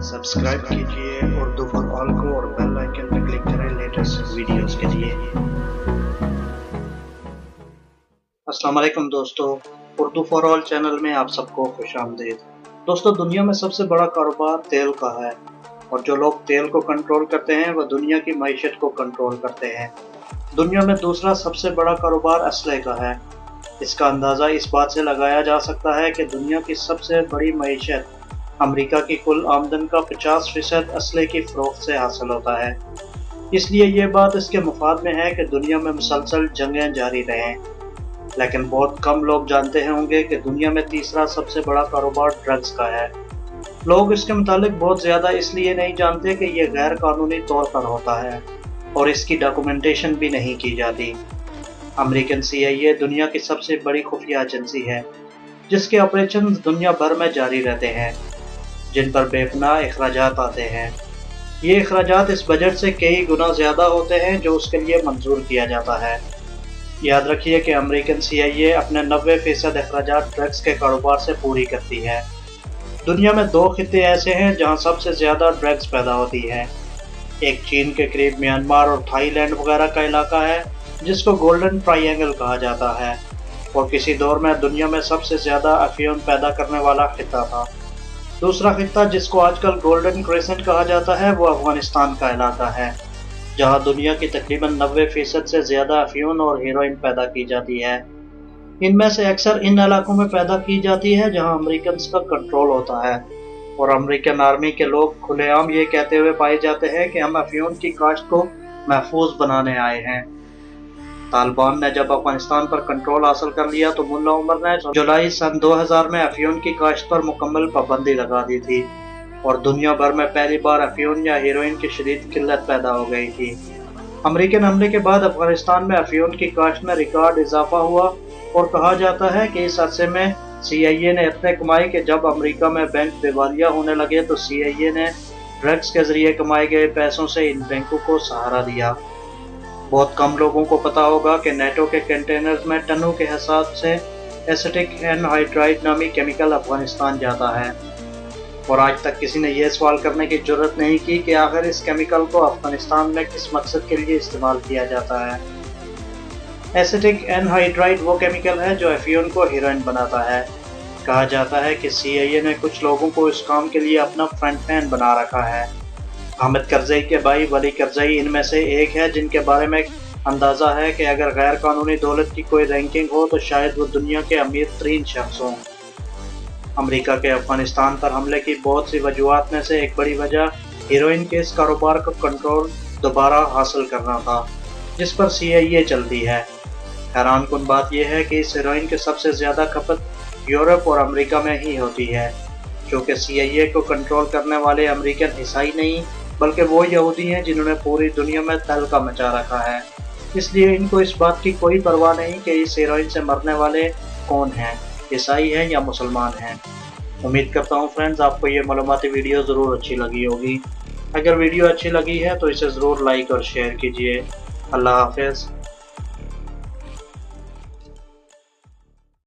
Subscribe कीजिए Urdu for all को और बेल आइकन पर क्लिक करें लेटेस्ट वीडियोस के लिए। अस्सलाम वालेकुम दोस्तों, उर्दू फॉर ऑल चैनल में आप सबको खुशामदीद। दोस्तों, दुनिया में सबसे बड़ा कारोबार तेल का है और जो लोग तेल को कंट्रोल करते हैं वह दुनिया की मईशत को कंट्रोल करते हैं। दुनिया में दूसरा सबसे बड़ा कारोबार असले का है। इसका अंदाज़ा इस बात से लगाया जा सकता है कि दुनिया की सबसे बड़ी मईशत अमेरिका की कुल आमदन का 50% असले की फ़रोख्त से हासिल होता है। इसलिए ये बात इसके मुफाद में है कि दुनिया में मुसलसल जंगें जारी रहें। लेकिन बहुत कम लोग जानते होंगे कि दुनिया में तीसरा सबसे बड़ा कारोबार ड्रग्स का है। लोग इसके मुतालिक बहुत ज़्यादा इसलिए नहीं जानते कि यह गैर कानूनी तौर पर होता है और इसकी डॉक्यूमेंटेशन भी नहीं की जाती। अमेरिकन CIA दुनिया की सबसे बड़ी खुफिया एजेंसी है जिसके ऑपरेशन दुनिया भर में जारी रहते हैं, जिन पर बेपनाह अखराजात आते हैं। ये अखराजात इस बजट से कई गुना ज़्यादा होते हैं जो उसके लिए मंजूर किया जाता है। याद रखिए कि अमेरिकन CIA अपने 90% अखराजात ड्रग्स के कारोबार से पूरी करती है। दुनिया में 2 खित्ते ऐसे हैं जहां सबसे ज़्यादा ड्रग्स पैदा होती है। एक चीन के करीब म्यांमार और थाईलैंड वगैरह का इलाका है जिसको गोल्डन ट्रायंगल कहा जाता है और किसी दौर में दुनिया में सबसे ज़्यादा अफीम पैदा करने वाला खित्ता था। दूसरा खित्ता जिसको आजकल गोल्डन क्रेसेंट कहा जाता है वो अफगानिस्तान का इलाका है जहां दुनिया की तकरीबन 90% से ज़्यादा अफीम और हेरोइन पैदा की जाती है। इनमें से अक्सर इन इलाकों में पैदा की जाती है जहां अमेरिकन का कंट्रोल होता है और अमेरिकन आर्मी के लोग खुलेआम ये कहते हुए पाए जाते हैं कि हम अफीम की काश्त को महफूज बनाने आए हैं। तालिबान ने जब अफगानिस्तान पर कंट्रोल हासिल कर लिया तो मुल्ला उमर ने जुलाई सन 2000 में अफीम की काश्त पर मुकम्मल पाबंदी लगा दी थी और दुनिया भर में पहली बार अफीम या हेरोइन की शदीद किल्लत पैदा हो गई थी। अमेरिकन हमले के बाद अफगानिस्तान में अफीम की काश्त में रिकॉर्ड इजाफा हुआ और कहा जाता है कि इस अरसे में CIA ने इतने कमाए कि जब अमेरिका में बैंक दिवालिया होने लगे तो CIA ने ड्रग्स के जरिए कमाए गए पैसों से इन बैंकों को सहारा दिया। बहुत कम लोगों को पता होगा कि नेटो के कंटेनर्स में टनों के हिसाब से एसिटिक एनहाइड्राइड नामी केमिकल अफगानिस्तान जाता है और आज तक किसी ने यह सवाल करने की जरूरत नहीं की कि आखिर इस केमिकल को अफगानिस्तान में किस मकसद के लिए इस्तेमाल किया जाता है। एसिटिक एनहाइड्राइड वो केमिकल है जो अफीम को हेरोइन बनाता है। कहा जाता है कि CIA ने कुछ लोगों को इस काम के लिए अपना फ्रंटमैन बना रखा है। हामिद करज़ई के भाई वली करज़ई इनमें से एक है जिनके बारे में अंदाज़ा है कि अगर गैर कानूनी दौलत की कोई रैंकिंग हो तो शायद वो दुनिया के अमीर तरीन शख्स हों। अमेरिका के अफगानिस्तान पर हमले की बहुत सी वजूहात में से एक बड़ी वजह हेरोइन के इस कारोबार का कंट्रोल दोबारा हासिल करना था जिस पर CIA चलती है। हैरानकुन बात यह है कि इस हेरोइन के सबसे ज़्यादा खपत यूरोप और अमेरिका में ही होती है, क्योंकि CIA को कंट्रोल करने वाले अमेरिकन ईसाई नहीं बल्कि वो यहूदी हैं जिन्होंने पूरी दुनिया में तहलका मचा रखा है। इसलिए इनको इस बात की कोई परवाह नहीं कि इस हेरोइन से मरने वाले कौन हैं, ईसाई हैं या मुसलमान हैं। उम्मीद करता हूँ फ्रेंड्स आपको ये मालूमाती वीडियो ज़रूर अच्छी लगी होगी। अगर वीडियो अच्छी लगी है तो इसे ज़रूर लाइक और शेयर कीजिए। अल्लाह हाफ़िज़।